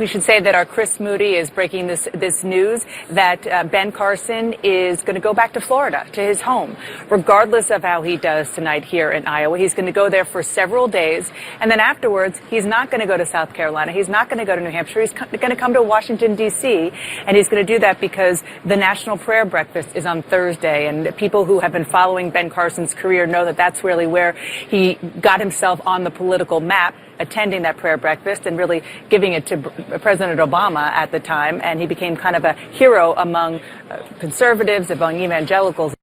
we should say that our Chris Moody is breaking this news that Ben Carson is going to go back to Florida, to his home, regardless of how he does tonight here in Iowa. He's going to go there for several days, and then afterwards, he's not going to go to South Carolina. He's not going to go to New Hampshire. He's going to come to Washington, D.C., and he's going to do that because the National Prayer Breakfast is on Thursday, and people who have been following Ben Carson's career know that that's really where he got himself on the political map, attending that prayer breakfast and really giving it to President Obama at the time. And he became kind of a hero among conservatives, among evangelicals.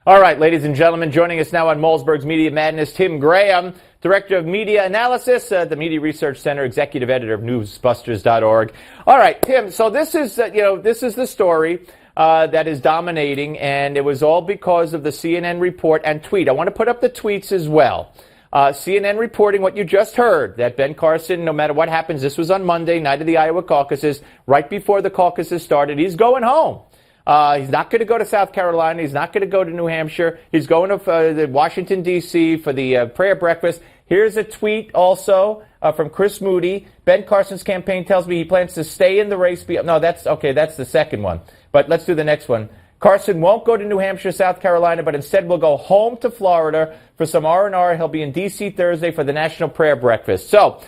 All right, ladies and gentlemen, joining us now on Malzberg's Media Madness, Tim Graham, Director of Media Analysis at the Media Research Center, Executive Editor of Newsbusters.org. All right, Tim, so this is, this is the story that is dominating, and it was all because of the CNN report and tweet. I want to put up the tweets as well. CNN reporting what you just heard, that Ben Carson, no matter what happens, this was on Monday, night of the Iowa caucuses, right before the caucuses started, he's going home. He's not going to go to South Carolina. He's not going to go to New Hampshire. He's going to Washington, D.C. for the prayer breakfast. Here's a tweet also from Chris Moody. Ben Carson's campaign tells me he plans to stay in the race. No, that's okay. That's the second one. But let's do the next one. Carson won't go to New Hampshire, South Carolina, but instead will go home to Florida for some R&R. He'll be in D.C. Thursday for the National Prayer Breakfast. So,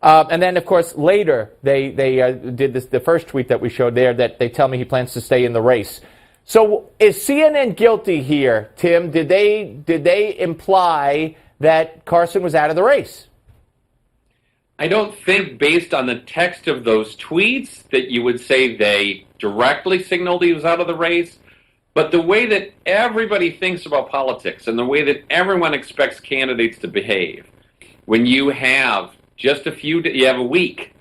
and then, of course, later they did the first tweet that we showed there that they tell me he plans to stay in the race. So is CNN guilty here, Tim? Did they imply that Carson was out of the race? I don't think, based on the text of those tweets, that you would say they directly signaled he was out of the race. But the way that everybody thinks about politics and the way that everyone expects candidates to behave, when you have just you have a week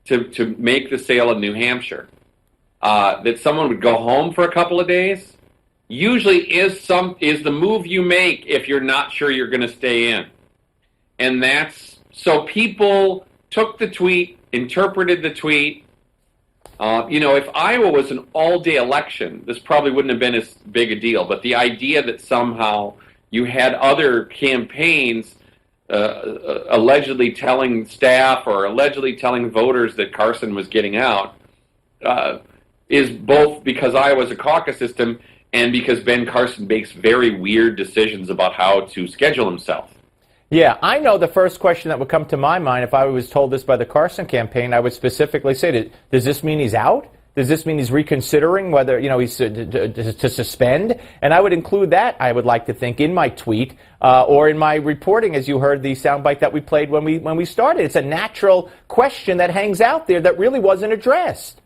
to make the sale in New Hampshire, that someone would go home for a couple of days, usually is the move you make if you're not sure you're going to stay in. And so people took the tweet, interpreted the tweet. If Iowa was an all-day election, this probably wouldn't have been as big a deal. But the idea that somehow you had other campaigns allegedly telling staff or allegedly telling voters that Carson was getting out is both because Iowa's a caucus system and because Ben Carson makes very weird decisions about how to schedule himself. Yeah, I know the first question that would come to my mind if I was told this by the Carson campaign, I would specifically say, does this mean he's out? Does this mean he's reconsidering whether, he's to suspend? And I would include that, I would like to think, in my tweet or in my reporting, as you heard the soundbite that we played when we started. It's a natural question that hangs out there that really wasn't addressed.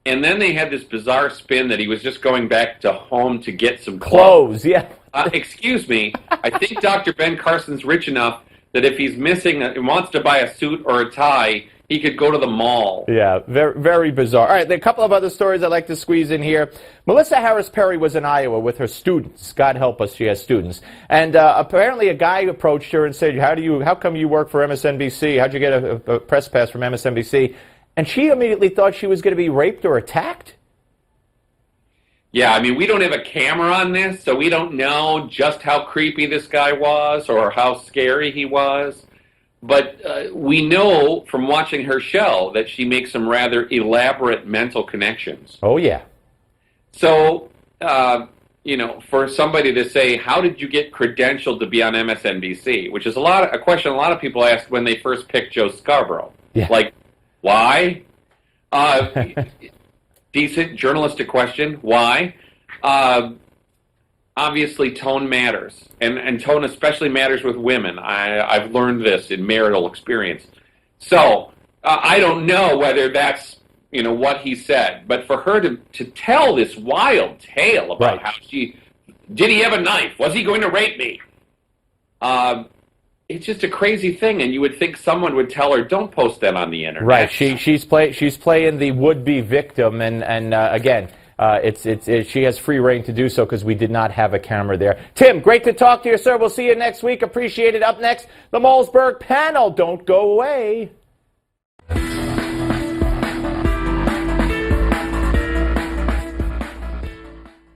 And then they had this bizarre spin that he was just going back to home to get some clothes. Yeah. Excuse me. I think Dr. Ben Carson's rich enough that if he's missing and wants to buy a suit or a tie, he could go to the mall. Yeah, very, very bizarre. All right, there are a couple of other stories I'd like to squeeze in here. Melissa Harris Perry was in Iowa with her students. God help us, she has students. And apparently a guy approached her and said, how come you work for MSNBC? How'd you get a press pass from MSNBC? And she immediately thought she was going to be raped or attacked. Yeah, I mean, we don't have a camera on this, so we don't know just how creepy this guy was or how scary he was. But we know from watching her show that she makes some rather elaborate mental connections. Oh, yeah. So, for somebody to say, how did you get credentialed to be on MSNBC, which is a question a lot of people asked when they first picked Joe Scarborough. Yeah. Like, why? Decent journalistic question. Why? Obviously, tone matters, and tone especially matters with women. I've learned this in marital experience. So I don't know whether that's what he said, but for her to tell this wild tale about how did he have a knife? Was he going to rape me? It's just a crazy thing, and you would think someone would tell her, "Don't post that on the internet." Right. She's playing the would-be victim, and again, she has free reign to do so because we did not have a camera there. Tim, great to talk to you, sir. We'll see you next week. Appreciate it. Up next, the Malzberg panel. Don't go away.